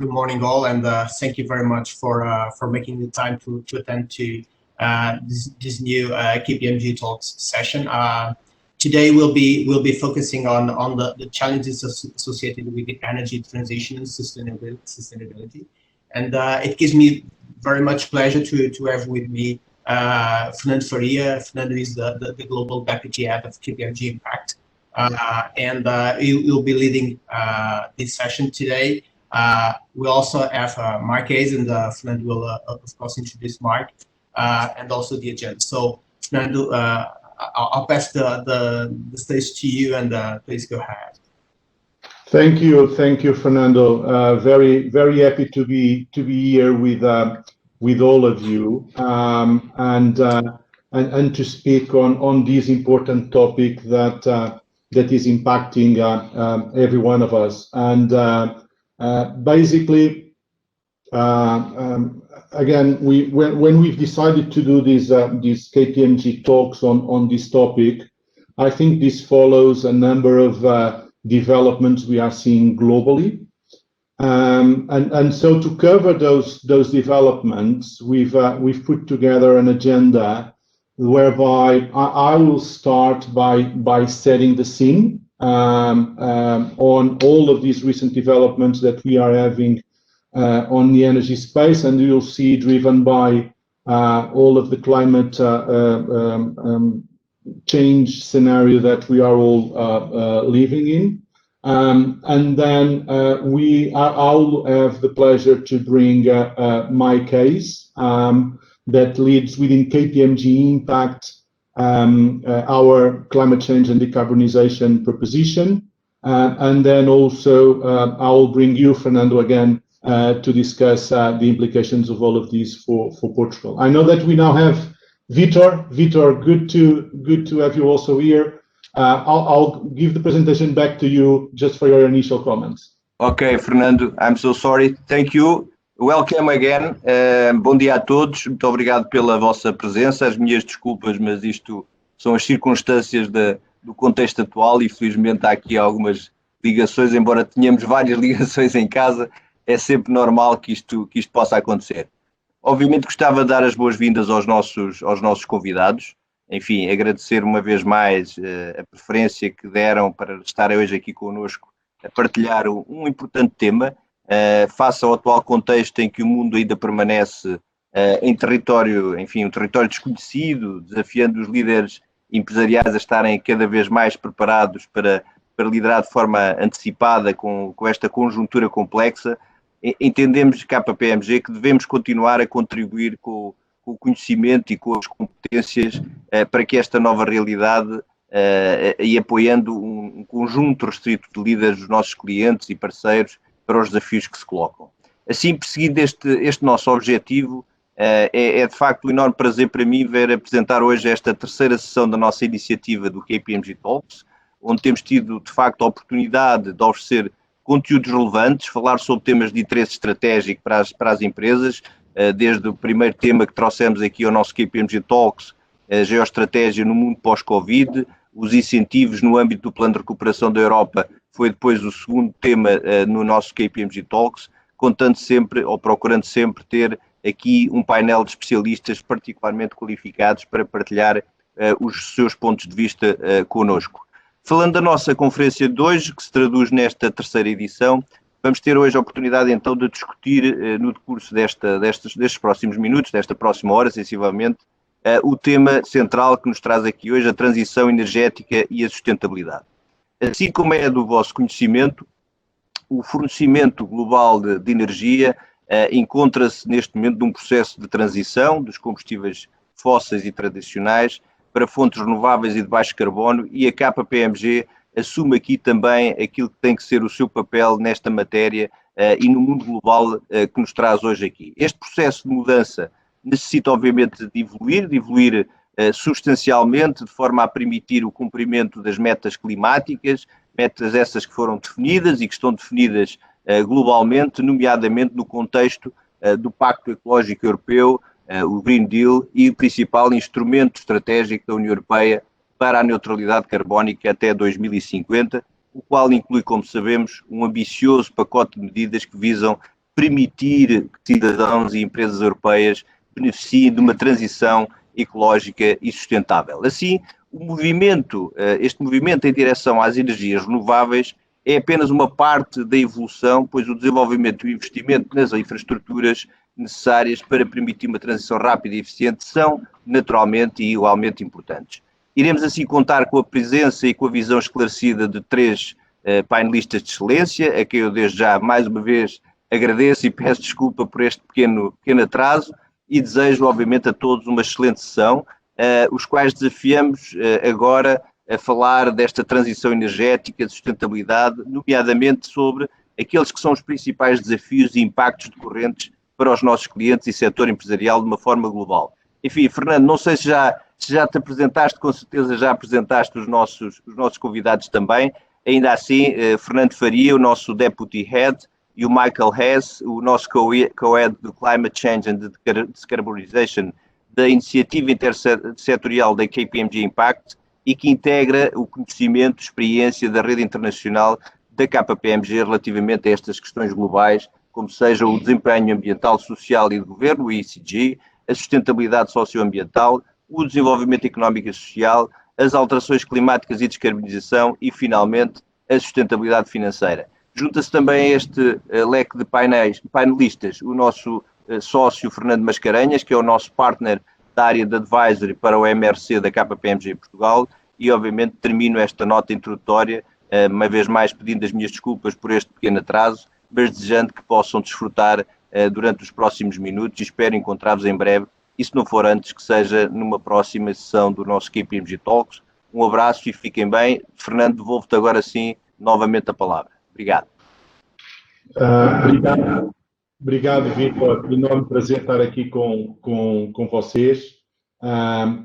good morning all, and thank you very much for making the time to attend to this new KPMG Talks session. Today we'll be focusing on the challenges associated with the energy transition and sustainability. And it gives me very much pleasure to have with me Fernando Faria. Fernando is the global deputy head of KPMG Impact, and he'll be leading this session today. We also have Mark Hayes, and Fernando will of course introduce Mark, and also the agenda. So Fernando, I'll pass the stage to you, and please go ahead. Thank you, Fernando. Very happy to be here with all of you, and to speak on this important topic that is impacting every one of us. And basically, again, when we've decided to do these KPMG talks on this topic, I think this follows a number of developments we are seeing globally, and so to cover those developments, we've put together an agenda whereby I will start by setting the scene on all of these recent developments that we are having on the energy space, and you'll see driven by all of the climate change scenario that we are all living in, and then I'll have the pleasure to bring my case that leads within KPMG Impact our climate change and decarbonization proposition, and then also I'll bring you, Fernando, again to discuss the implications of all of these for Portugal. I know that we now have Vitor. Vitor, good to have you also here. I'll give the presentation back to you just for your initial comments. Okay, Fernando, I'm so sorry. Thank you. Welcome again. Bom dia a todos. Muito obrigado pela vossa presença. As minhas desculpas, mas isto são as circunstâncias do contexto atual e felizmente há aqui algumas ligações, embora tenhamos várias ligações em casa, é sempre normal que isto possa acontecer. Obviamente gostava de dar as boas-vindas aos nossos convidados. Enfim, agradecer uma vez mais a preferência que deram para estarem hoje aqui connosco a partilhar um importante tema, face ao atual contexto em que o mundo ainda permanece em território, enfim, um território desconhecido, desafiando os líderes empresariais a estarem cada vez mais preparados para liderar de forma antecipada com esta conjuntura complexa. Entendemos, KPMG, que devemos continuar a contribuir com o conhecimento e com as competências para que esta nova realidade, e apoiando um conjunto restrito de líderes dos nossos clientes e parceiros para os desafios que se colocam. Assim, perseguindo este nosso objetivo, é de facto um enorme prazer para mim ver apresentar hoje esta terceira sessão da nossa iniciativa do KPMG Talks, onde temos tido de facto a oportunidade de oferecer conteúdos relevantes, falar sobre temas de interesse estratégico para as empresas, desde o primeiro tema que trouxemos aqui ao nosso KPMG Talks, a geoestratégia no mundo pós-Covid, os incentivos no âmbito do Plano de Recuperação da Europa, foi depois o segundo tema no nosso KPMG Talks, contando sempre, ou procurando sempre ter aqui um painel de especialistas particularmente qualificados para partilhar os seus pontos de vista connosco. Falando da nossa conferência de hoje, que se traduz nesta terceira edição, vamos ter hoje a oportunidade então de discutir no decurso destes próximos minutos, desta próxima hora, sensivelmente, o tema central que nos traz aqui hoje, a transição energética e a sustentabilidade. Assim como é do vosso conhecimento, o fornecimento global de energia encontra-se neste momento num processo de transição dos combustíveis fósseis e tradicionais para fontes renováveis e de baixo carbono, e a KPMG assume aqui também aquilo que tem que ser o seu papel nesta matéria e no mundo global que nos traz hoje aqui. Este processo de mudança necessita obviamente de evoluir substancialmente, de forma a permitir o cumprimento das metas climáticas, metas essas que foram definidas e que estão definidas globalmente, nomeadamente no contexto do Pacto Ecológico Europeu, o Green Deal, e o principal instrumento estratégico da União Europeia para a neutralidade carbónica até 2050, o qual inclui, como sabemos, um ambicioso pacote de medidas que visam permitir que cidadãos e empresas europeias beneficiem de uma transição ecológica e sustentável. Assim, este movimento em direção às energias renováveis é apenas uma parte da evolução, pois o desenvolvimento e o investimento nas infraestruturas necessárias para permitir uma transição rápida e eficiente são, naturalmente e igualmente importantes. Iremos assim contar com a presença e com a visão esclarecida de 3 painelistas de excelência, a quem eu desde já mais uma vez agradeço e peço desculpa por este pequeno atraso e desejo obviamente a todos uma excelente sessão, os quais desafiamos agora a falar desta transição energética, de sustentabilidade, nomeadamente sobre aqueles que são os principais desafios e impactos decorrentes para os nossos clientes e setor empresarial de uma forma global. Enfim, Fernando, não sei se já te apresentaste, com certeza já apresentaste os nossos convidados também. Ainda assim, Fernando Faria, o nosso Deputy Head, e o Michael Hess, o nosso Co-Head do Climate Change and Decarbonisation da iniciativa intersectorial da KPMG Impact e que integra o conhecimento e experiência da rede internacional da KPMG relativamente a estas questões globais, como seja o desempenho ambiental, social e de governo, o ESG, a sustentabilidade socioambiental, o desenvolvimento económico e social, as alterações climáticas e descarbonização e, finalmente, a sustentabilidade financeira. Junta-se também a este leque de painelistas o nosso sócio Fernando Mascarenhas, que é o nosso partner da área de advisory para o MRC da KPMG Portugal, e obviamente termino esta nota introdutória, uma vez mais pedindo as minhas desculpas por este pequeno atraso, mas desejando que possam desfrutar durante os próximos minutos e espero encontrar-vos em breve, e se não for antes, que seja numa próxima sessão do nosso KPMG Talks. Um abraço e fiquem bem. Fernando, devolvo-te agora sim novamente a palavra. Obrigado. Obrigado, Vitor. Enorme prazer estar aqui com vocês.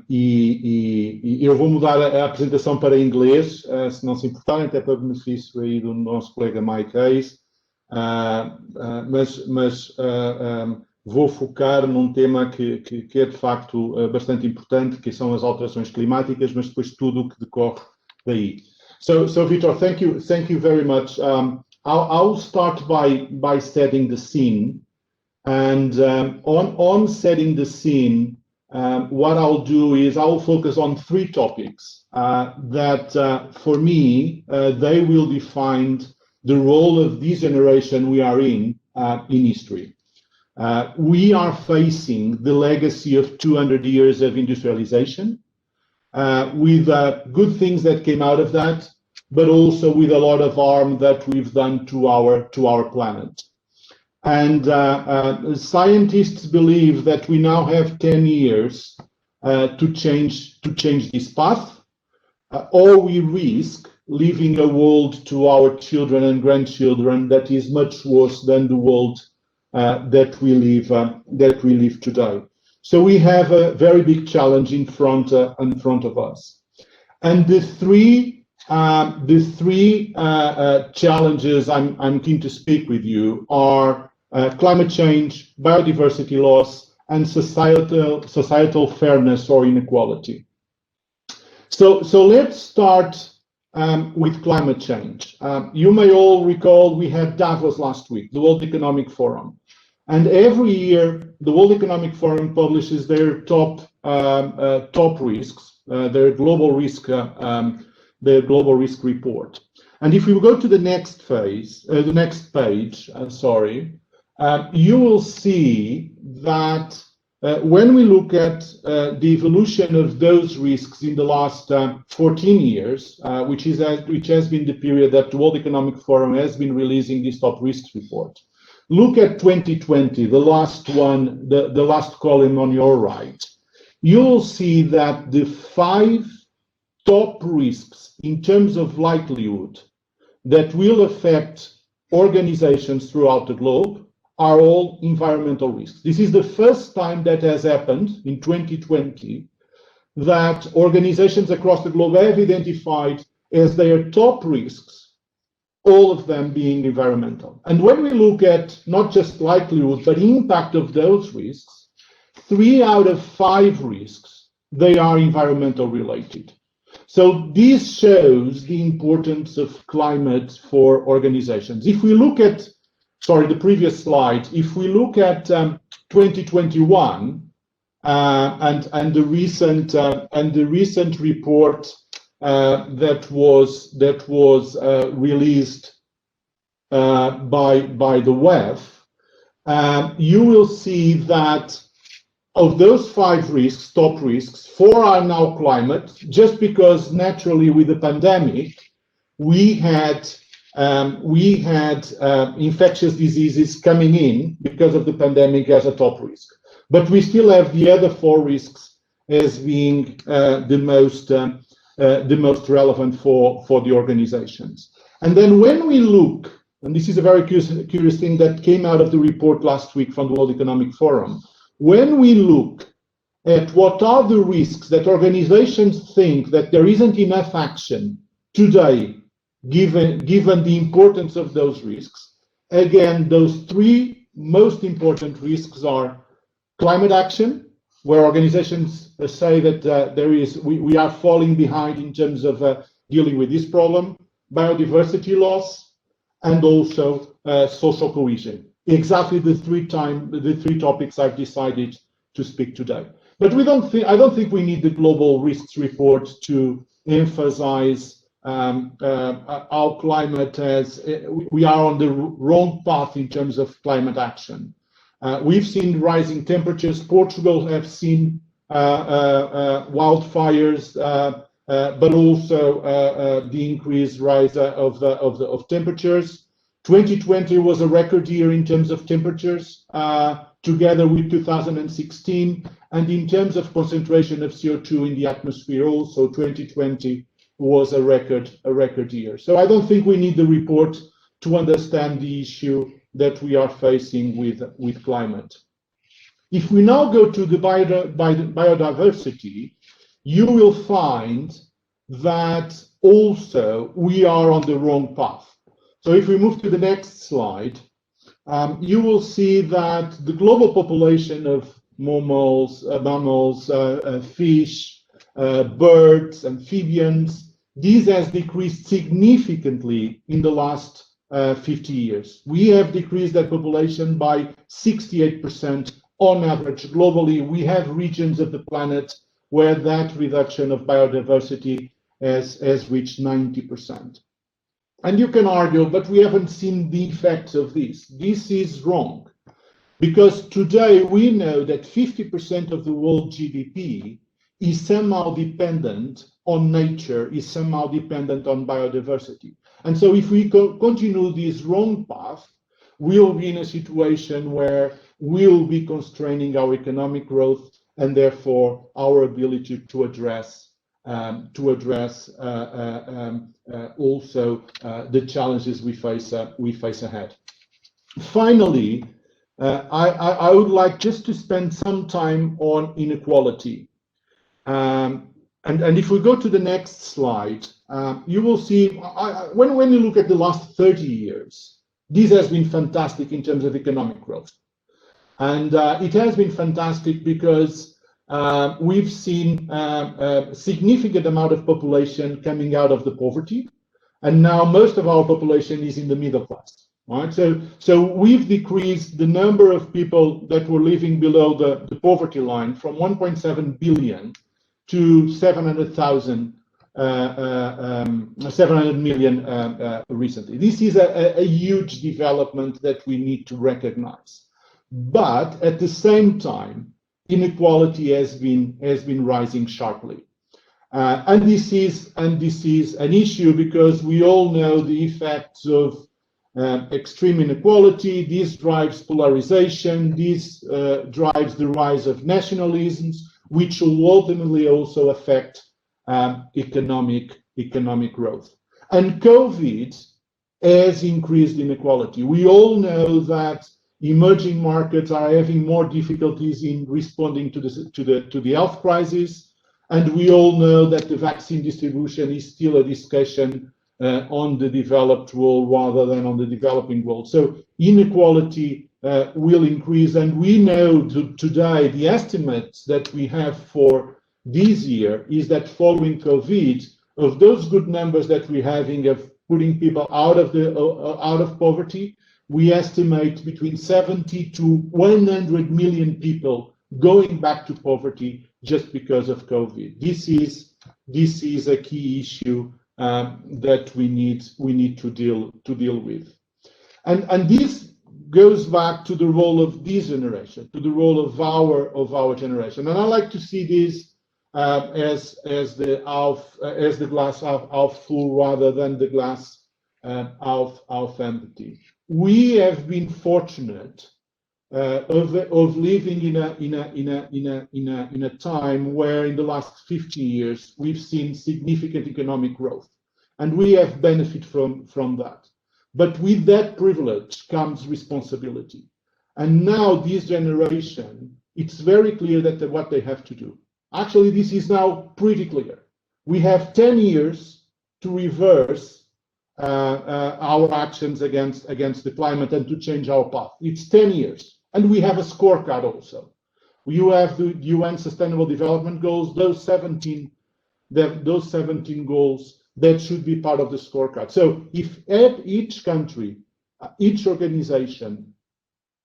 E eu vou mudar a apresentação para inglês, se não se importarem, até para benefício aí do nosso colega Mike Hayes. Mas vou focar num tema que é de facto bastante importante, que são as alterações climáticas, mas depois tudo o que decorre daí. So Vitor, thank you very much. I'll start by setting the scene, and on setting the scene, what I'll do is I'll focus on 3 topics that, for me, they will define the role of this generation we are in history. We are facing the legacy of 200 years of industrialization, with good things that came out of that, but also with a lot of harm that we've done to our planet. And scientists believe that we now have 10 years to change this path, or we risk leaving a world to our children and grandchildren that is much worse than the world that we live today. So we have a very big challenge in front of us, and the three challenges I'm keen to speak with you are climate change, biodiversity loss, and societal fairness or inequality. So let's start with climate change. You may all recall we had Davos last week, the World Economic Forum. And every year, the World Economic Forum publishes their top risks, their global risk report. And if we go to the next page, you will see that when we look at the evolution of those risks in the last 14 years, which has been the period that the World Economic Forum has been releasing this top risks report. Look at 2020, the last one, the last column on your right. You'll see that the 5 top risks in terms of likelihood that will affect organizations throughout the globe are all environmental risks. This is the first time that has happened in 2020 that organizations across the globe have identified as their top risks, all of them being environmental. And when we look at not just likelihood, but impact of those risks, 3 out of 5 risks, they are environmental related. So this shows the importance of climate for organizations. If we look at sorry, the previous slide, if we look at 2021 and the recent report that was released by the WEF, you will see that of those 5 risks, top risks, 4 are now climate, just because naturally with the pandemic, we had infectious diseases coming in because of the pandemic as a top risk. But we still have the other 4 risks as being the most relevant for the organizations. And then when we look, and this is a very curious thing that came out of the report last week from the World Economic Forum, when we look at what are the risks that organizations think that there isn't enough action today, given the importance of those risks, again, those 3 most important risks are climate action, where organizations say that we are falling behind in terms of dealing with this problem, biodiversity loss, and also social cohesion. Exactly the 3 topics I've decided to speak today. But I don't think we need the global risks report to emphasize our climate as we are on the wrong path in terms of climate action. We've seen rising temperatures. Portugal have seen wildfires, but also the increased rise of temperatures. 2020 was a record year in terms of temperatures, together with 2016, and in terms of concentration of CO2 in the atmosphere, also 2020 was a record year. So I don't think we need the report to understand the issue that we are facing with climate. If we now go to the biodiversity, you will find that also we are on the wrong path. So if we move to the next slide, you will see that the global population of mammals, fish, birds, amphibians, these has decreased significantly in the last 50 years. We have decreased that population by 68% on average globally. We have regions of the planet where that reduction of biodiversity has reached 90%. And you can argue, but we haven't seen the effects of this. This is wrong, because today we know that 50% of the world GDP is somehow dependent on nature, is somehow dependent on biodiversity. And so if we continue this wrong path, we'll be in a situation where we'll be constraining our economic growth and therefore our ability to address also the challenges we face ahead. Finally, I would like just to spend some time on inequality. And if we go to the next slide, you will see, when you look at the last 30 years, this has been fantastic in terms of economic growth. And it has been fantastic because we've seen a significant amount of population coming out of the poverty, and now most of our population is in the middle class, right? So we've decreased the number of people that were living below the poverty line from 1.7 billion to 700 million recently. This is a huge development that we need to recognize. But at the same time, inequality has been rising sharply, and this is an issue because we all know the effects of extreme inequality. This drives polarization. This drives the rise of nationalisms, which will ultimately also affect economic growth. And COVID has increased inequality. We all know that emerging markets are having more difficulties in responding to the health crisis, and we all know that the vaccine distribution is still a discussion on the developed world rather than on the developing world. So inequality will increase, and we know today the estimates that we have for this year is that following COVID, of those good numbers that we're having of putting people out of poverty, we estimate between 70 to 100 million people going back to poverty just because of COVID. This is a key issue that we need to deal with, and this goes back to the role of this generation, to the role of our generation, and I like to see this as the glass half full rather than the glass half empty. We have been fortunate of living in a time where in the last 50 years we've seen significant economic growth, and we have benefited from that. But with that privilege comes responsibility. And now this generation, it's very clear that what they have to do. Actually, this is now pretty clear. We have 10 years to reverse our actions against the climate and to change our path. It's 10 years. And we have a scorecard also. You have the UN Sustainable Development Goals, those 17 goals that should be part of the scorecard. So if each country, each organization,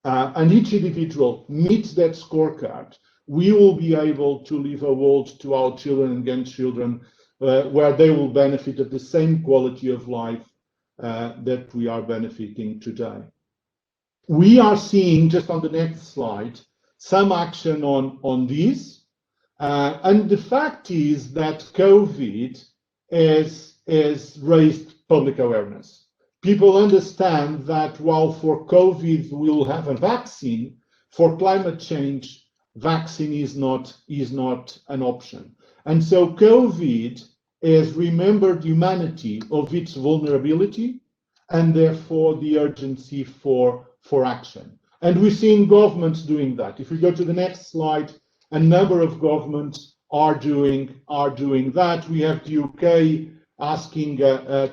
and each individual meets that scorecard, we will be able to leave a world to our children and grandchildren where they will benefit of the same quality of life that we are benefiting today. We are seeing, just on the next slide, some action on this. And the fact is that COVID has raised public awareness. People understand that while for COVID we'll have a vaccine, for climate change, vaccine is not an option. And so COVID has remembered humanity of its vulnerability and therefore the urgency for action. And we're seeing governments doing that. If we go to the next slide, a number of governments are doing that. We have the UK asking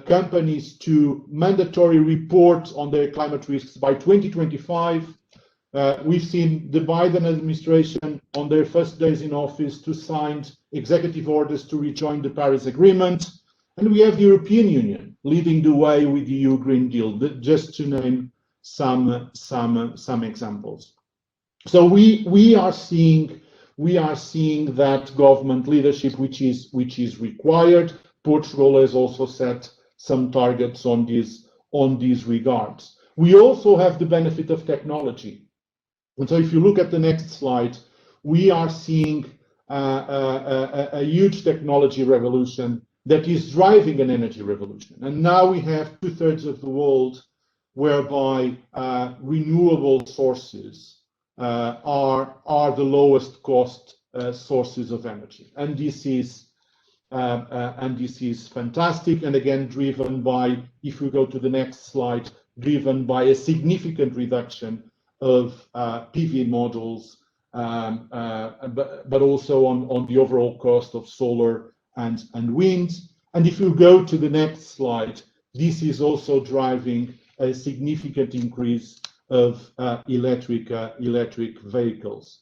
companies to mandatory report on their climate risks by 2025. We've seen the Biden administration on their first days in office to sign executive orders to rejoin the Paris Agreement. And we have the European Union leading the way with the EU Green Deal, just to name some examples. So we are seeing that government leadership which is required. Portugal has also set some targets on these regards. We also have the benefit of technology. And so if you look at the next slide, we are seeing a huge technology revolution that is driving an energy revolution. And now we have 2/3 of the world whereby renewable sources are the lowest cost sources of energy. And this is fantastic. And again, driven by, if we go to the next slide, driven by a significant reduction of PV models, but also on the overall cost of solar and wind. And if you go to the next slide, this is also driving a significant increase of electric vehicles.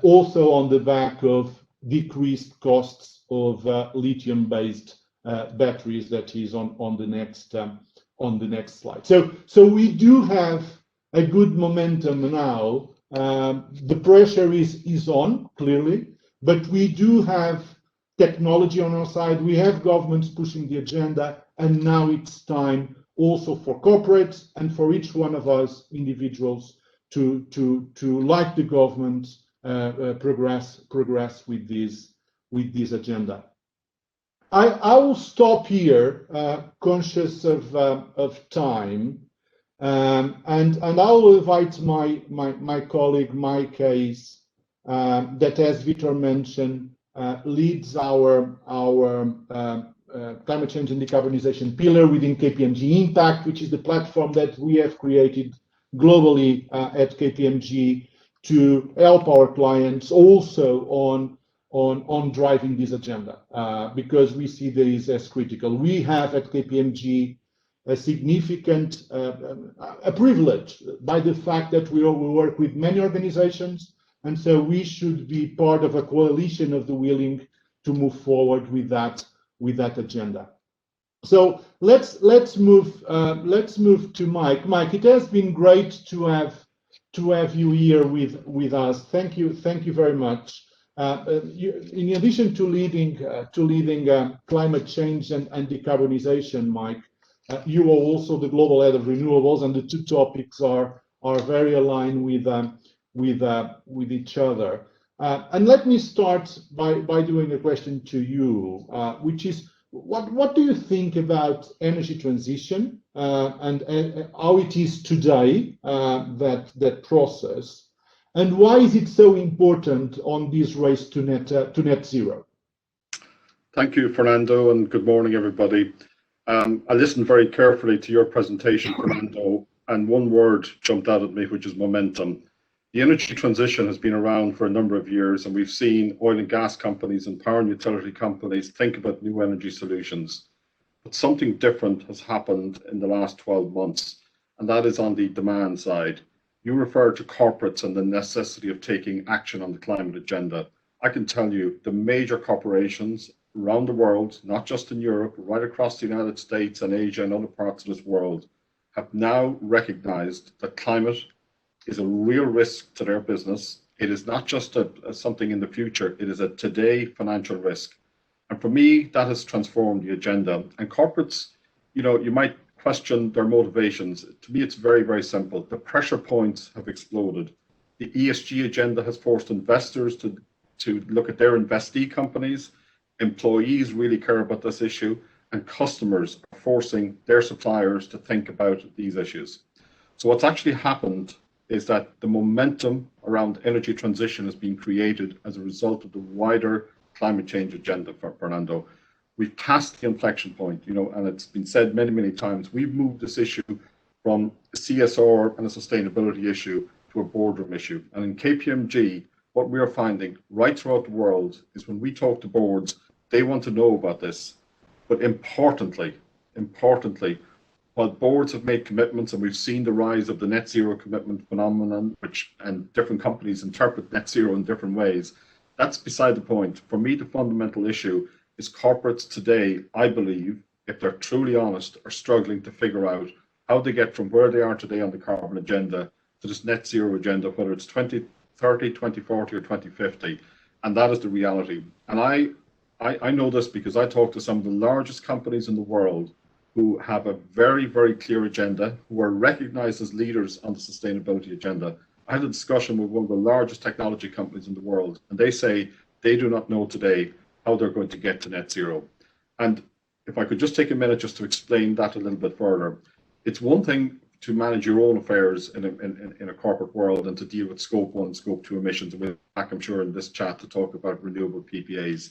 Also on the back of decreased costs of lithium-based batteries, that is on the next slide. So we do have a good momentum now. The pressure is on, clearly, but we do have technology on our side. We have governments pushing the agenda, and now it's time also for corporates and for each one of us individuals to like the government, progress with this agenda. I will stop here, conscious of time, and I'll invite my colleague Mike Hayes, that, as Vitor mentioned, leads our climate change and decarbonization pillar within KPMG Impact, which is the platform that we have created globally at KPMG to help our clients also on driving this agenda, because we see this as critical. We have at KPMG a significant a privilege by the fact that we work with many organizations, and so we should be part of a coalition of the willing to move forward with that agenda. So let's move to Mike. Mike, it has been great to have you here with us. Thank you very much. In addition to leading climate change and decarbonization, Mike, you are also the global head of renewables, and the two topics are very aligned with each other. And let me start by doing a question to you, which is, what do you think about energy transition and how it is today, that process, and why is it so important on this race to net zero? Thank you, Fernando, and good morning, everybody. I listened very carefully to your presentation, Fernando, and one word jumped out at me, which is momentum. The energy transition has been around for a number of years, and we've seen oil and gas companies and power and utility companies think about new energy solutions. But something different has happened in the last 12 months, and that is on the demand side. You refer to corporates and the necessity of taking action on the climate agenda. I can tell you the major corporations around the world, not just in Europe, right across the United States and Asia and other parts of this world, have now recognized that climate is a real risk to their business. It is not just something in the future, it is a today financial risk. And for me, that has transformed the agenda. And corporates, you might question their motivations. To me, it's very, very simple. The pressure points have exploded. The ESG agenda has forced investors to look at their investee companies. Employees really care about this issue, and customers are forcing their suppliers to think about these issues. So what's actually happened is that the momentum around energy transition has been created as a result of the wider climate change agenda, Fernando. We've passed the inflection point, and it's been said many, many times. We've moved this issue from a CSR and a sustainability issue to a boardroom issue. And in KPMG, what we are finding right throughout the world is when we talk to boards, they want to know about this. But importantly, while boards have made commitments, and we've seen the rise of the net zero commitment phenomenon, and different companies interpret net zero in different ways, that's beside the point. For me, the fundamental issue is corporates today, I believe, if they're truly honest, are struggling to figure out how they get from where they are today on the carbon agenda to this net zero agenda, whether it's 2030, 2040, or 2050. And that is the reality. And I know this because I talk to some of the largest companies in the world who have a very, very clear agenda, who are recognized as leaders on the sustainability agenda. I had a discussion with one of the largest technology companies in the world, and they say they do not know today how they're going to get to net zero. And if I could just take a minute just to explain that a little bit further. It's one thing to manage your own affairs in a corporate world and to deal with scope 1 and scope 2 emissions. And we'll be back, I'm sure, in this chat to talk about renewable PPAs.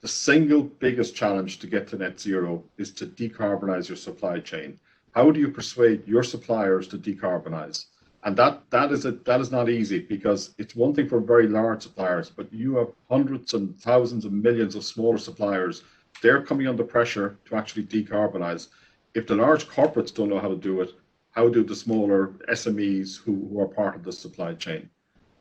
The single biggest challenge to get to net zero is to decarbonize your supply chain. How do you persuade your suppliers to decarbonize? And that is not easy, because it's one thing for very large suppliers, but you have hundreds and thousands of millions of smaller suppliers. They're coming under pressure to actually decarbonize. If the large corporates don't know how to do it, how do the smaller SMEs who are part of the supply chain?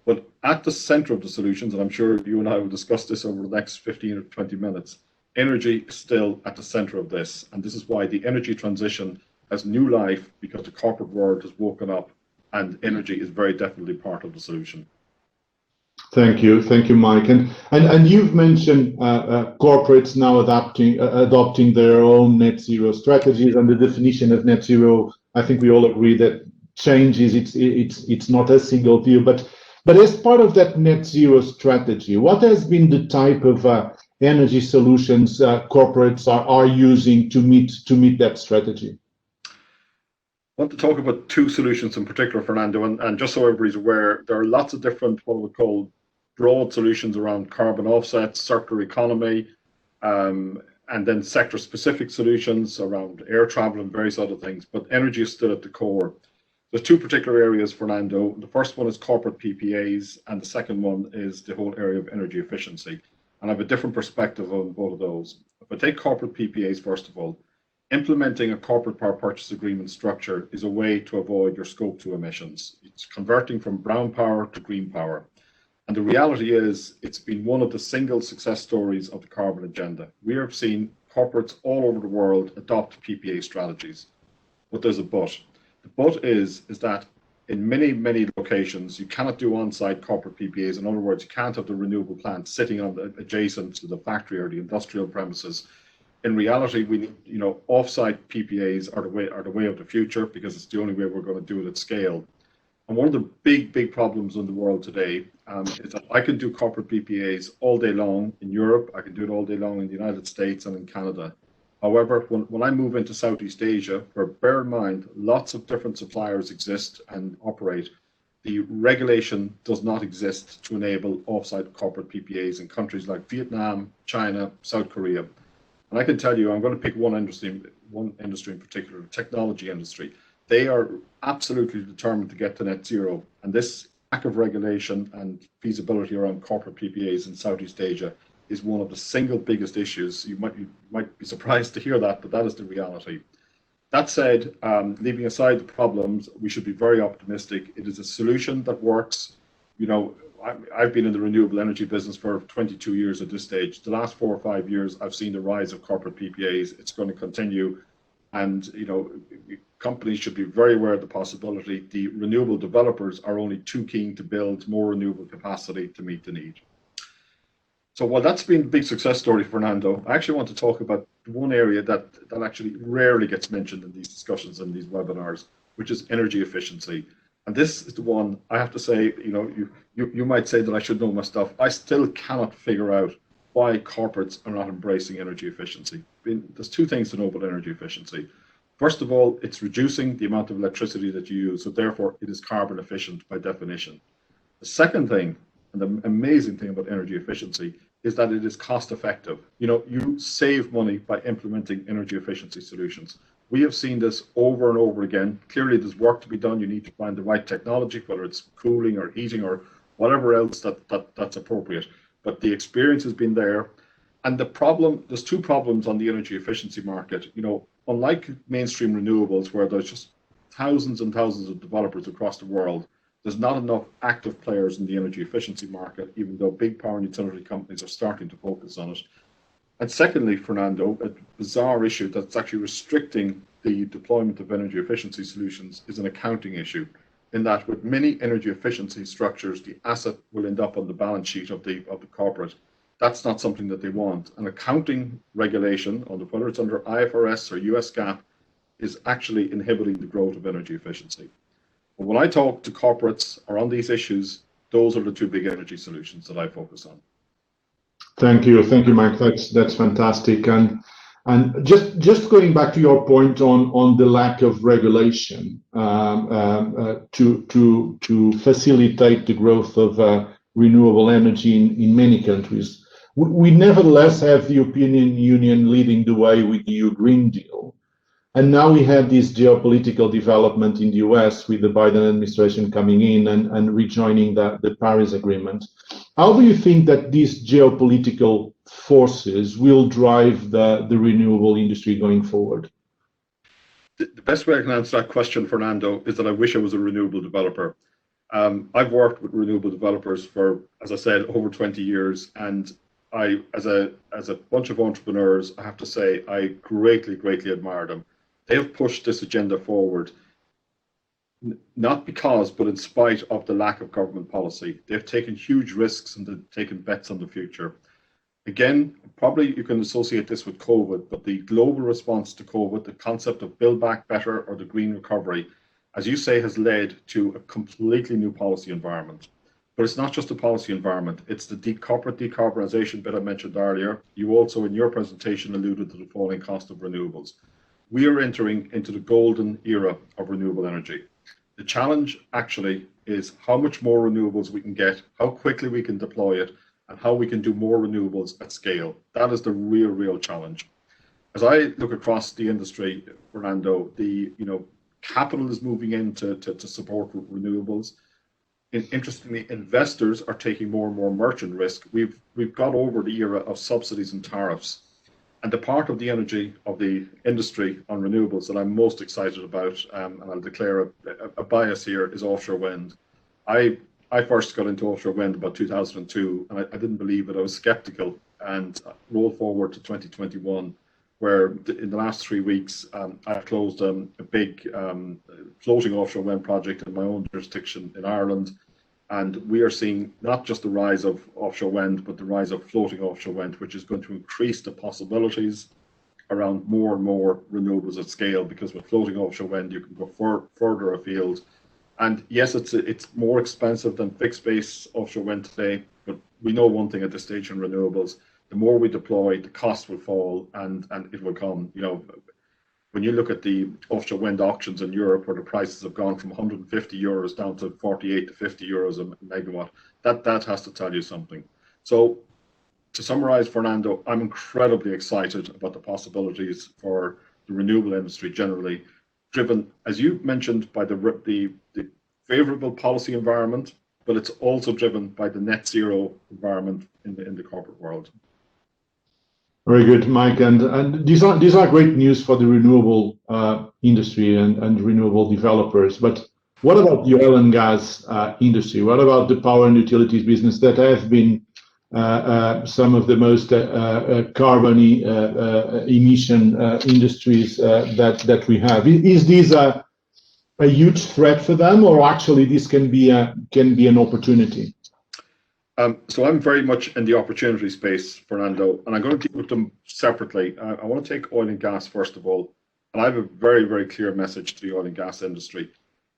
But at the center of the solutions, and I'm sure you and I will discuss this over the next 15 or 20 minutes, energy is still at the center of this. And this is why the energy transition has new life, because the corporate world has woken up, and energy is very definitely part of the solution. Thank you, Mike. And you've mentioned corporates now adopting their own net zero strategies, and the definition of net zero. I think we all agree that changes. It's not a single view, but as part of that net zero strategy, what has been the type of energy solutions corporates are using to meet that strategy? I want to talk about two solutions in particular, Fernando, and just so everybody's aware, there are lots of different what we call broad solutions around carbon offsets, circular economy, and then sector-specific solutions around air travel and various other things, but energy is still at the core. There's two particular areas, Fernando. The first one is corporate PPAs, and the second one is the whole area of energy efficiency. And I have a different perspective on both of those. If I take corporate PPAs, first of all, implementing a corporate power purchase agreement structure is a way to avoid your scope 2 emissions. It's converting from brown power to green power. And the reality is, it's been one of the single success stories of the carbon agenda. We have seen corporates all over the world adopt PPA strategies. But there's a but. The but is that in many locations, you cannot do on-site corporate PPAs. In other words, you can't have the renewable plant sitting on adjacent to the factory or the industrial premises. In reality, we need, off-site PPAs are the way of the future, because it's the only way we're going to do it at scale. And one of the big problems in the world today is that I can do corporate PPAs all day long in Europe. I can do it all day long in the United States and in Canada. However, when I move into Southeast Asia, where, bear in mind, lots of different suppliers exist and operate, the regulation does not exist to enable off-site corporate PPAs in countries like Vietnam, China, South Korea. And I can tell you, I'm going to pick one industry in particular, the technology industry. They are absolutely determined to get to net zero. And this lack of regulation and feasibility around corporate PPAs in Southeast Asia is one of the single biggest issues. You might be surprised to hear that, but that is the reality. That said, leaving aside the problems, we should be very optimistic. It is a solution that works. I've been in the renewable energy business for 22 years at this stage. The last 4 or 5 years, I've seen the rise of corporate PPAs. It's going to continue. And, companies should be very aware of the possibility. The renewable developers are only too keen to build more renewable capacity to meet the need. So while that's been a big success story, Fernando, I actually want to talk about one area that actually rarely gets mentioned in these discussions and these webinars, which is energy efficiency. And this is the one, I have to say, you might say that I should know my stuff. I still cannot figure out why corporates are not embracing energy efficiency. There's two things to know about energy efficiency. First of all, it's reducing the amount of electricity that you use, so therefore it is carbon efficient by definition. The second thing, and the amazing thing about energy efficiency, is that it is cost effective. You save money by implementing energy efficiency solutions. We have seen this over and over again. Clearly, there's work to be done. You need to find the right technology, whether it's cooling or heating or whatever else that's appropriate. But the experience has been there. And there's two problems on the energy efficiency market. Unlike mainstream renewables, where there's just thousands and thousands of developers across the world, there's not enough active players in the energy efficiency market, even though big power and utility companies are starting to focus on it. And secondly, Fernando, a bizarre issue that's actually restricting the deployment of energy efficiency solutions is an accounting issue, in that with many energy efficiency structures, the asset will end up on the balance sheet of the corporate. That's not something that they want. An accounting regulation, whether it's under IFRS or US GAAP, is actually inhibiting the growth of energy efficiency. But when I talk to corporates around these issues, those are the two big energy solutions that I focus on. Thank you, Mike. That's fantastic. And just going back to your point on the lack of regulation to facilitate the growth of renewable energy in many countries, we nevertheless have the European Union leading the way with the EU Green Deal. And now we have this geopolitical development in the US with the Biden administration coming in and rejoining the Paris Agreement. How do you think that these geopolitical forces will drive the renewable industry going forward? The best way I can answer that question, Fernando, is that I wish I was a renewable developer. I've worked with renewable developers for, as I said, over 20 years, and as a bunch of entrepreneurs, I have to say I greatly admire them. They have pushed this agenda forward, not because, but in spite of the lack of government policy. They've taken huge risks and they've taken bets on the future. Again, probably you can associate this with COVID, but the global response to COVID, the concept of Build Back Better or the green recovery, as you say, has led to a completely new policy environment. But it's not just a policy environment, it's the corporate decarbonisation bit I mentioned earlier. You also, in your presentation, alluded to the falling cost of renewables. We are entering into the golden era of renewable energy. The challenge actually is how much more renewables we can get, how quickly we can deploy it, and how we can do more renewables at scale. That is the real challenge. As I look across the industry, Fernando, capital is moving in to support renewables. Interestingly, investors are taking more and more merchant risk. We've got over the era of subsidies and tariffs. And the part of the energy of the industry on renewables that I'm most excited about, and I'll declare a bias here, is offshore wind. I first got into offshore wind about 2002, and I didn't believe it. I was skeptical, and roll forward to 2021. where in the last 3 weeks, I've closed a big floating offshore wind project in my own jurisdiction in Ireland. And we are seeing not just the rise of offshore wind, but the rise of floating offshore wind, which is going to increase the possibilities around more and more renewables at scale, because with floating offshore wind, you can go further afield. And yes, it's more expensive than fixed base offshore wind today, but we know one thing at this stage in renewables: the more we deploy, the cost will fall, and it will come. You know, when you look at the offshore wind auctions in Europe, where the prices have gone from 150 euros down to 48 to 50 euros a megawatt, that has to tell you something. So, to summarize, Fernando, I'm incredibly excited about the possibilities for the renewable industry generally, driven, as you mentioned, by the favorable policy environment, but it's also driven by the net zero environment in the corporate world. Very good, Mike. And these are great news for the renewable industry and renewable developers. But what about the oil and gas industry? What about the power and utilities business that have been some of the most carbon emission industries that we have? Is this a huge threat for them, or actually this can be an opportunity? So I'm very much in the opportunity space, Fernando, and I'm going to deal with them separately. I want to take oil and gas first of all, and I have a very, very clear message to the oil and gas industry.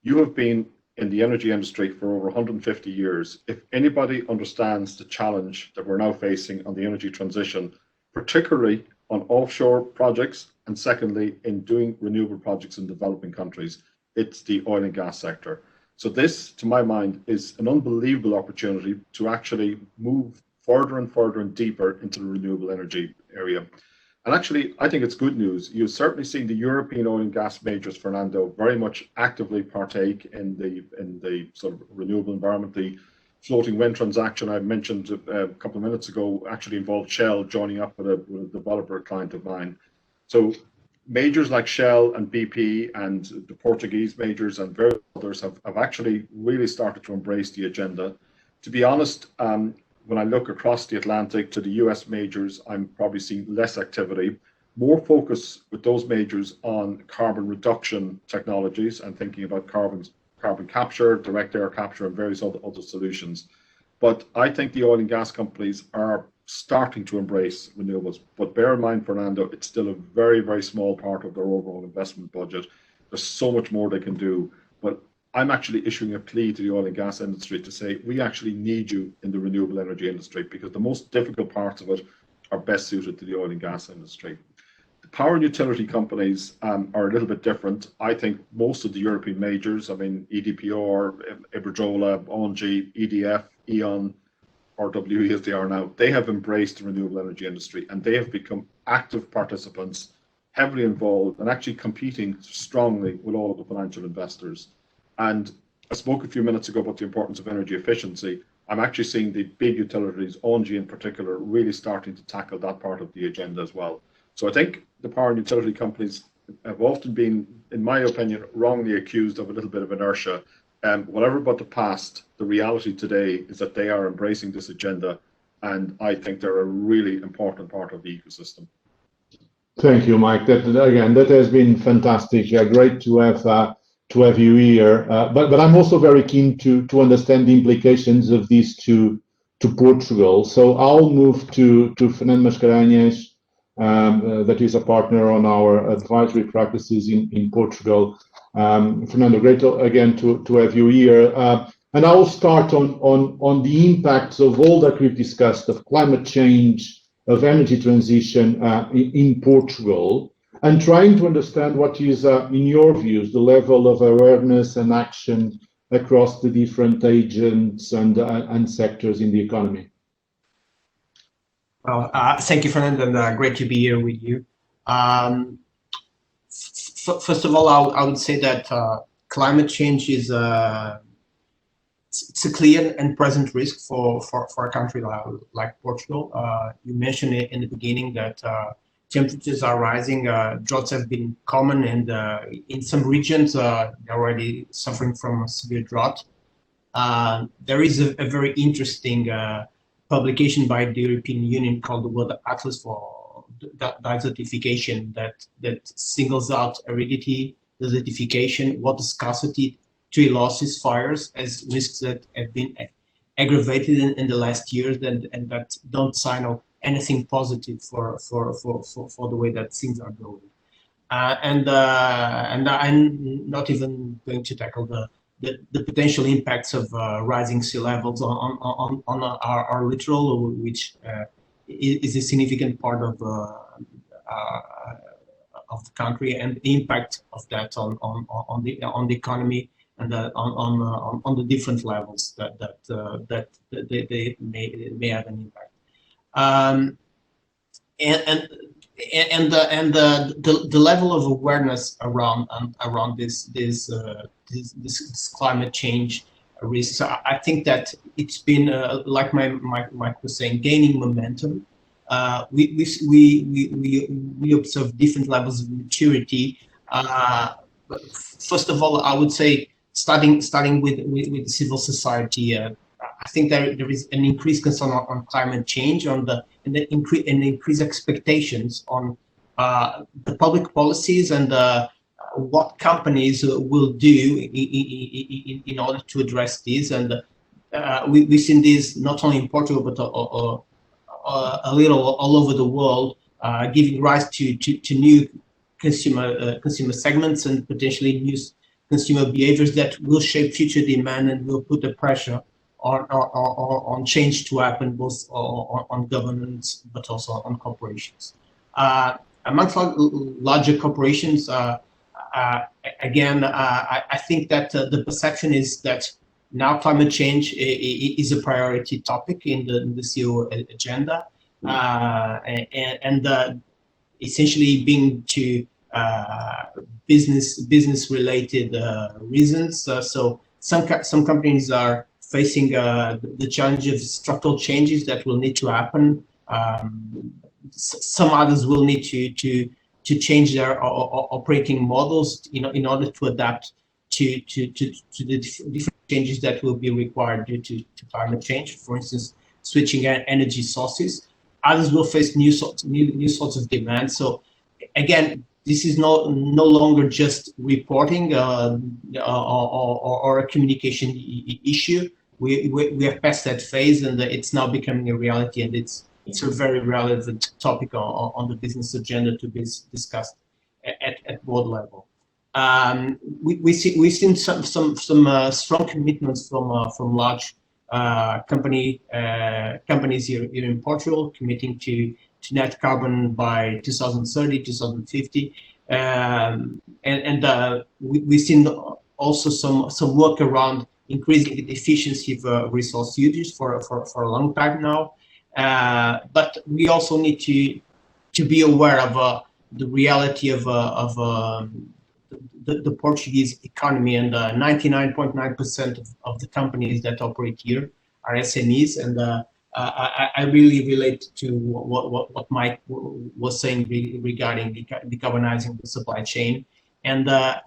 You have been in the energy industry for over 150 years. If anybody understands the challenge that we're now facing on the energy transition, particularly on offshore projects, and secondly, in doing renewable projects in developing countries, it's the oil and gas sector. So this, to my mind, is an unbelievable opportunity to actually move further and further and deeper into the renewable energy area. And actually, I think it's good news. You've certainly seen the European oil and gas majors, Fernando, very much actively partake in the sort of renewable environment. The floating wind transaction I mentioned a couple of minutes ago actually involved Shell joining up with a developer client of mine. So majors like Shell and BP and the Portuguese majors and various others have actually really started to embrace the agenda. To be honest, when I look across the Atlantic to the US majors, I'm probably seeing less activity, more focus with those majors on carbon reduction technologies and thinking about carbon capture, direct air capture, and various other solutions. But I think the oil and gas companies are starting to embrace renewables. But bear in mind, Fernando, it's still a very, very small part of their overall investment budget. There's so much more they can do. But I'm actually issuing a plea to the oil and gas industry to say, we actually need you in the renewable energy industry, because the most difficult parts of it are best suited to the oil and gas industry. The power and utility companies are a little bit different. I think most of the European majors, I mean, EDPR, Iberdrola, ONG, EDF, E.ON, RWE as they are now, they have embraced the renewable energy industry, and they have become active participants, heavily involved, and actually competing strongly with all of the financial investors. And I spoke a few minutes ago about the importance of energy efficiency. I'm actually seeing the big utilities, ONG in particular, really starting to tackle that part of the agenda as well. So I think the power and utility companies have often been, in my opinion, wrongly accused of a little bit of inertia. Whatever about the past, the reality today is that they are embracing this agenda, and I think they're a really important part of the ecosystem. Thank you, Mike. That has been fantastic. Great to have you here. But I'm also very keen to understand the implications of this to Portugal. So I'll move to Fernando Mascarenhas, that is a partner on our advisory practices in Portugal. Fernando, great again to have you here. And I will start on the impacts of all that we've discussed, of climate change, of energy transition in Portugal, and trying to understand what is, in your views, the level of awareness and action across the different agents and sectors in the economy. Well, thank you, Fernando, and great to be here with you. First of all, I would say that climate change is it's a clear and present risk for a country like Portugal. You mentioned it in the beginning that temperatures are rising, droughts have been common, and in some regions they're already suffering from a severe drought. There is a very interesting publication by the European Union called the World Atlas for desertification that singles out aridity, desertification, water scarcity, tree losses, fires as risks that have been aggravated in the last years, and that don't signal anything positive for the way that things are going. And I'm not even going to tackle the potential impacts of rising sea levels on our littoral, which is a significant part of the country, and the impact of that on the economy and on the different levels that they may have an impact. And the level of awareness around this climate change risks, I think that it's been like Mike was saying, gaining momentum. We observe different levels of maturity. First of all, I would say starting with civil society. I think there is an increased concern on climate change, and increased expectations on the public policies and what companies will do in order to address this. And we've seen this not only in Portugal but a little all over the world, giving rise to new consumer segments and potentially new consumer behaviors that will shape future demand and will put the pressure on change to happen, both on governments but also on corporations. Amongst larger corporations, again, I think that the perception is that now climate change is a priority topic in the CEO agenda, and essentially being to business related reasons. So some companies are facing the challenge of structural changes that will need to happen. Some others will need to change their operating models in order to adapt to the different changes that will be required due to climate change. For instance, switching energy sources. Others will face new sorts of demand. So again, this is no longer just reporting or a communication issue. We have passed that phase, and it's now becoming a reality, and it's a very relevant topic on the business agenda to be discussed at board level. We've seen some strong commitments from large companies here in Portugal, committing to net carbon by 2030, 2050, and we've seen also some work around increasing the efficiency of resource usage for a long time now. But we also need to be aware of the reality of the Portuguese economy, and 99.9% of the companies that operate here are SMEs, and I really relate to what Mike was saying regarding decarbonizing the supply chain. And a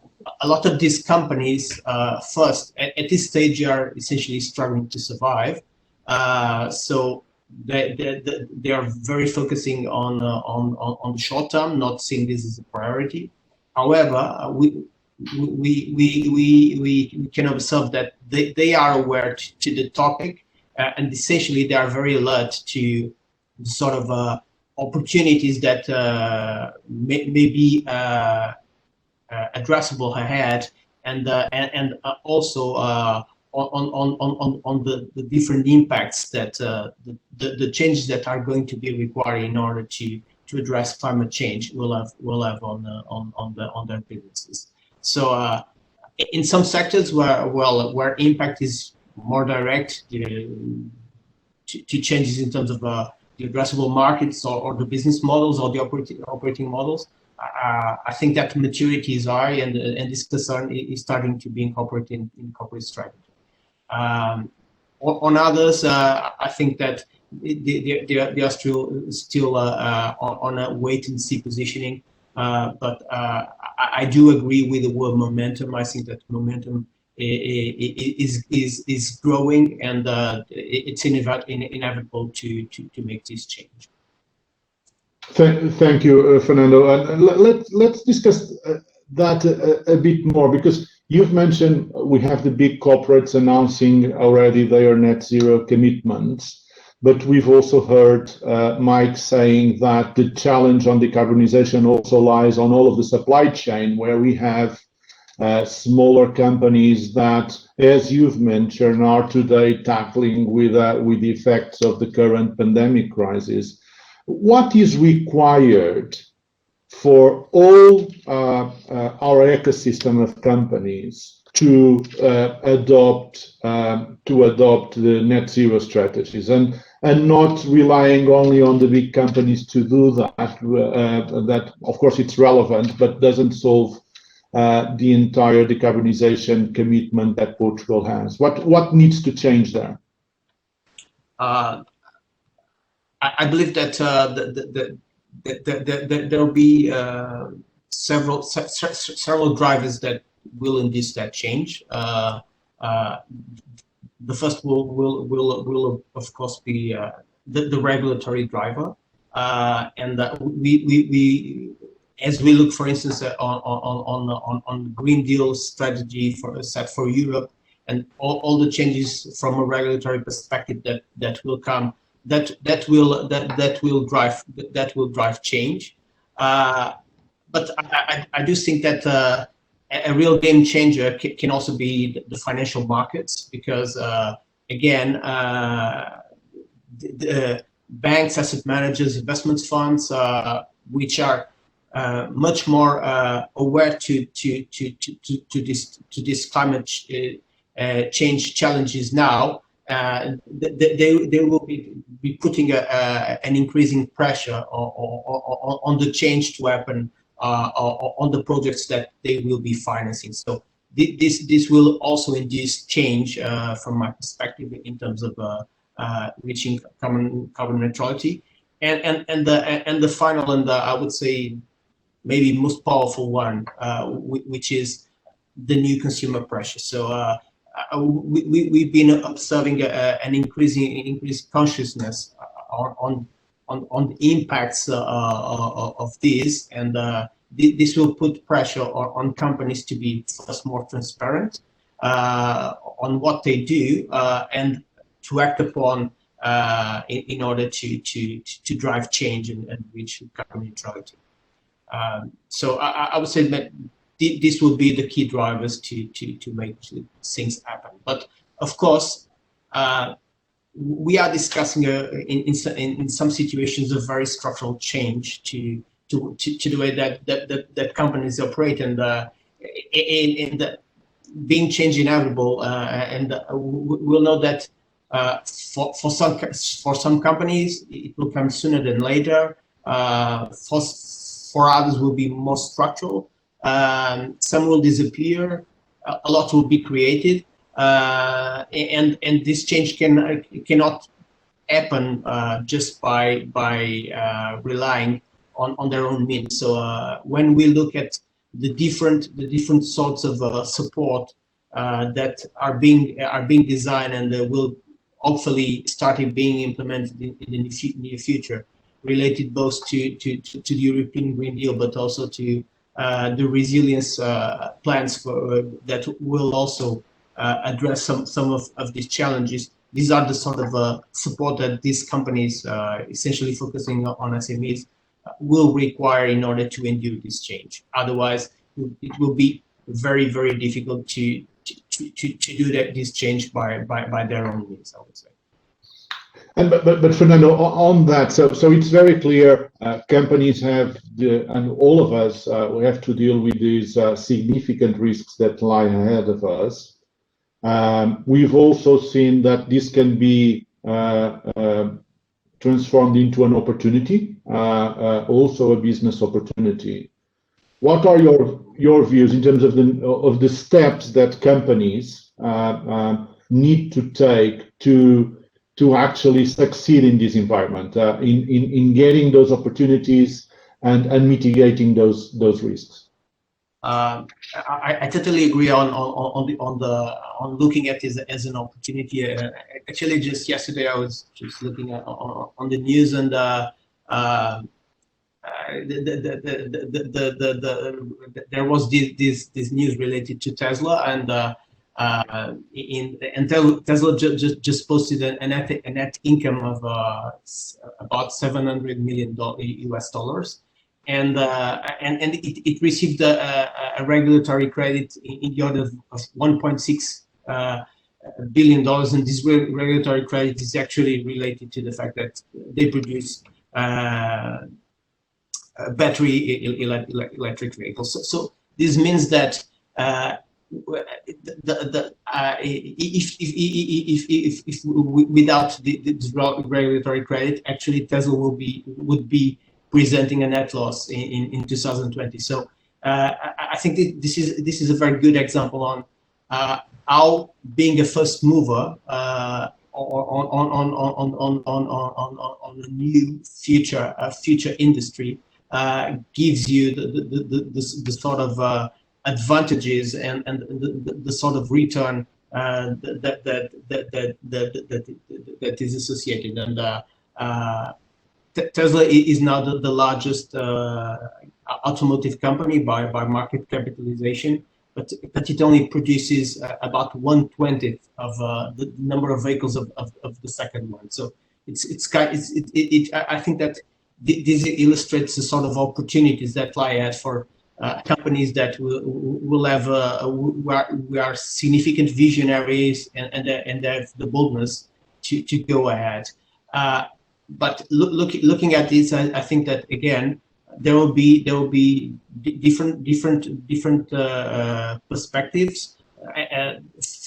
lot of these companies, first, at this stage, are essentially struggling to survive. So they are very focusing on the short term, not seeing this as a priority. However, we can observe that they are aware to the topic, and essentially they are very alert to sort of opportunities that may be addressable ahead, and also on the different impacts that the changes that are going to be required in order to address climate change will have on their businesses. So in some sectors where impact is more direct to changes in terms of the addressable markets or the business models or the operating models, I think that maturity is high, and this concern is starting to be incorporated in corporate strategy. On others, I think that they are still on a wait and see positioning. But I do agree with the word momentum. I think that momentum is growing, and it's inevitable to make this change. Thank you, Fernando. And let's discuss that a bit more, because you've mentioned we have the big corporates announcing already their net zero commitments, but we've also heard Mike saying that the challenge on decarbonization also lies on all of the supply chain, where we have smaller companies that, as you've mentioned, are today tackling with the effects of the current pandemic crisis. What is required for all our ecosystem of companies to adopt the net zero strategies, and not relying only on the big companies to do that? That of course it's relevant, but doesn't solve the entire decarbonization commitment that Portugal has. What needs to change there? I believe that there will be several drivers that will induce that change. The first will of course be the regulatory driver, and we as we look, for instance, on Green Deal strategy set for Europe, and all the changes from a regulatory perspective that will come. That will drive change, but I do think that a real game changer can also be the financial markets, because again, the banks, asset managers, investment funds, which are much more aware to this climate change challenges now. They will be putting an increasing pressure on the change to happen on the projects that they will be financing. So this will also induce change from my perspective in terms of reaching carbon neutrality, and the final, and I would say maybe most powerful one, which is the new consumer pressure. So we've been observing an increased consciousness on the impacts of this, and this will put pressure on companies to be first more transparent on what they do, and to act upon in order to drive change and reach carbon neutrality. So I would say that this will be the key drivers to make things happen. But of course, we are discussing in some situations a very structural change to the way that companies operate, and being change inevitable. And we'll know that for some companies it will come sooner than later. For others will be more structural. Some will disappear. A lot will be created, and this change cannot happen just by relying on their own means. So when we look at the different sorts of support that are being designed and will hopefully start being implemented in the near future, related both to the European Green Deal, but also to the resilience plans that will also address some of these challenges. These are the sort of support that these companies, essentially focusing on SMEs, will require in order to endure this change. Otherwise, it will be very, very difficult to do this change by their own means, I would say. But Fernando, on that, so it's very clear companies have and all of us we have to deal with these significant risks that lie ahead of us. We've also seen that this can be transformed into an opportunity, also a business opportunity. What are your views in terms of the steps that companies need to take to actually succeed in this environment, in getting those opportunities and mitigating those risks? I totally agree on looking at this as an opportunity. Actually, just yesterday I was just looking on the news, and there was this news related to Tesla, and Tesla just posted a net income of about $700 million US dollars, and it received a regulatory credit in the order of $1.6 billion, and this regulatory credit is actually related to the fact that they produce battery electric vehicles. So this means that if without this regulatory credit, actually Tesla would be presenting a net loss in 2020. So I think this is a very good example on how being a first mover on a new future industry gives you the sort of advantages and the sort of return that is associated. And Tesla is now the largest automotive company by market capitalization, but it only produces about 1/20 of the number of vehicles of the second one. So I think that this illustrates the sort of opportunities that lie ahead for companies that will have we are significant visionaries and have the boldness to go ahead. But looking at this, I think that again there will be different perspectives.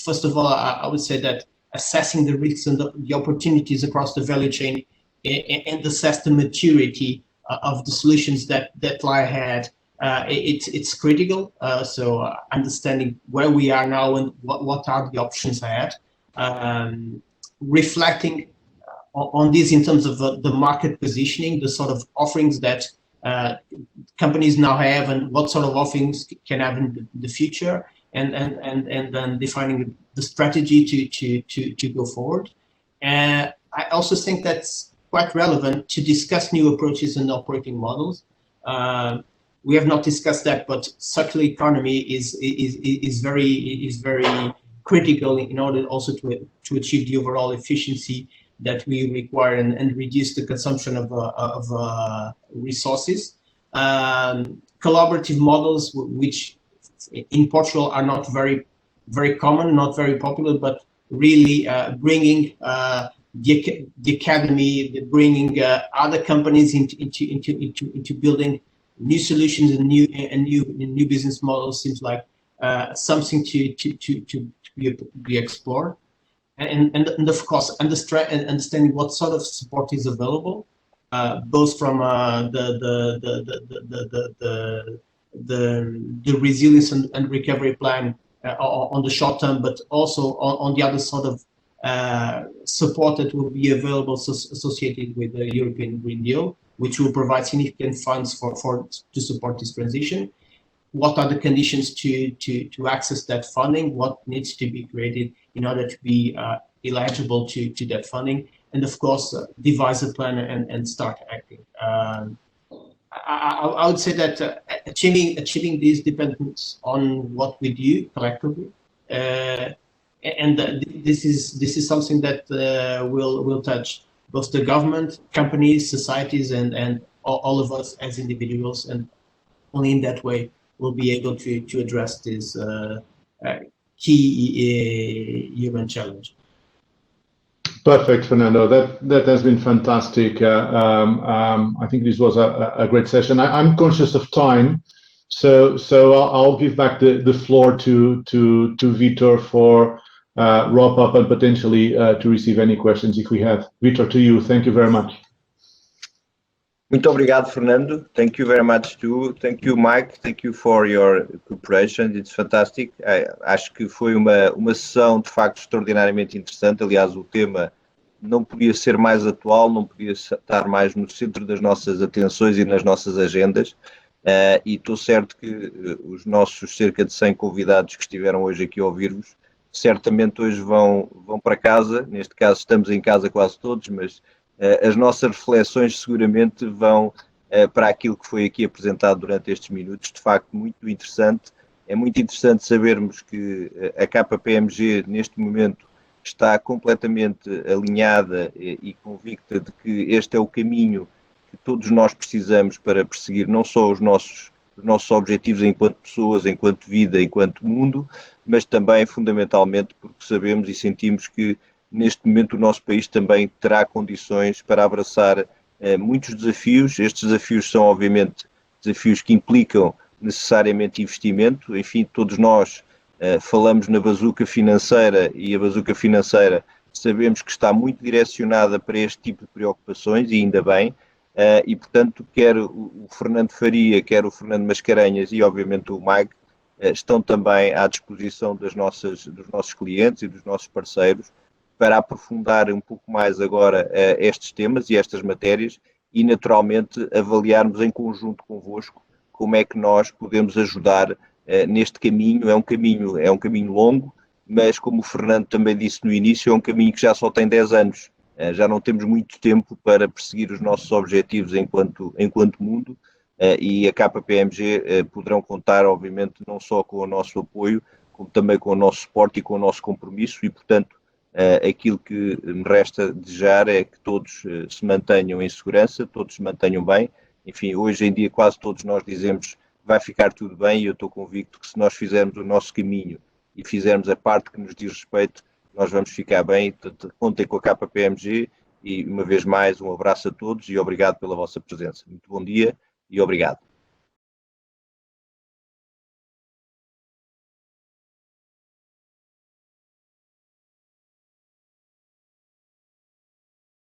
First of all, I would say that assessing the risks and the opportunities across the value chain and assess the maturity of the solutions that lie ahead. It's critical. So understanding where we are now and what are the options ahead, reflecting on this in terms of the market positioning, the sort of offerings that companies now have, and what sort of offerings can have in the future, and then defining the strategy to go forward. I also think that's quite relevant to discuss new approaches and operating models. We have not discussed that, but circular economy is very critical in order also to achieve the overall efficiency that we require and reduce the consumption of resources. Collaborative models, which in Portugal are not very common, not very popular, but really bringing the academy, bringing other companies into building new solutions and new business models seems like something to be explored. And of course, understanding what sort of support is available, both from the resilience and recovery plan on the short term, but also on the other sort of support that will be available associated with the European Green Deal, which will provide significant funds to support this transition. What are the conditions to access that funding? What needs to be created in order to be eligible to that funding? And of course, devise a plan and start acting. I would say that achieving this depends on what we do collectively, and this is something that will touch both the government, companies, societies, and all of us as individuals, and only in that way we'll be able to address this key human challenge. Perfect, Fernando. That has been fantastic. I think this was a great session. I'm conscious of time, so I'll give back the floor to Vitor for wrap up and potentially to receive any questions if we have. Vitor, to you. Thank you very much. Muito obrigado, Fernando. Thank you very much too. Thank you, Mike. Thank you for your cooperation. It's fantastic. Acho que foi uma sessão de facto extraordinariamente interessante. Aliás, o tema não podia ser mais atual, não podia estar mais no centro das nossas atenções e nas nossas agendas. E estou certo que os nossos cerca de 100 convidados que estiveram hoje aqui a ouvir-vos, certamente hoje vão para casa. Neste caso estamos em casa quase todos, mas as nossas reflexões seguramente vão para aquilo que foi aqui apresentado durante estes minutos. De facto, muito interessante. É muito interessante sabermos que a KPMG, neste momento, está completamente alinhada e convicta de que este é o caminho que todos nós precisamos para perseguir não só os nossos objetivos enquanto pessoas, enquanto vida, enquanto mundo, mas também, fundamentalmente, porque sabemos e sentimos que, neste momento, o nosso país também terá condições para abraçar muitos desafios. Estes desafios são, obviamente, desafios que implicam necessariamente investimento. Enfim, todos nós falamos na bazuca financeira e a bazuca financeira sabemos que está muito direcionada para este tipo de preocupações e ainda bem. E, portanto, quer o Fernando Faria, quer o Fernando Mascarenhas e, obviamente, o MAG estão também à disposição dos nossos clientes e dos nossos parceiros para aprofundar um pouco mais agora estes temas e estas matérias e, naturalmente, avaliarmos em conjunto convosco como é que nós podemos ajudar neste caminho. É um caminho longo, mas, como o Fernando também disse no início, é um caminho que já só tem 10 anos. Já não temos muito tempo para perseguir os nossos objetivos enquanto mundo, e a KPMG poderão contar, obviamente, não só com o nosso apoio, como também com o nosso suporte e com o nosso compromisso, e, portanto, aquilo que me resta desejar é que todos se mantenham em segurança, todos se mantenham bem. Enfim, hoje em dia quase todos nós dizemos vai ficar tudo bem, e eu estou convicto que se nós fizermos o nosso caminho e fizermos a parte que nos diz respeito, nós vamos ficar bem. Contem com a KPMG e, uma vez mais, um abraço a todos e obrigado pela vossa presença. Muito bom dia e obrigado.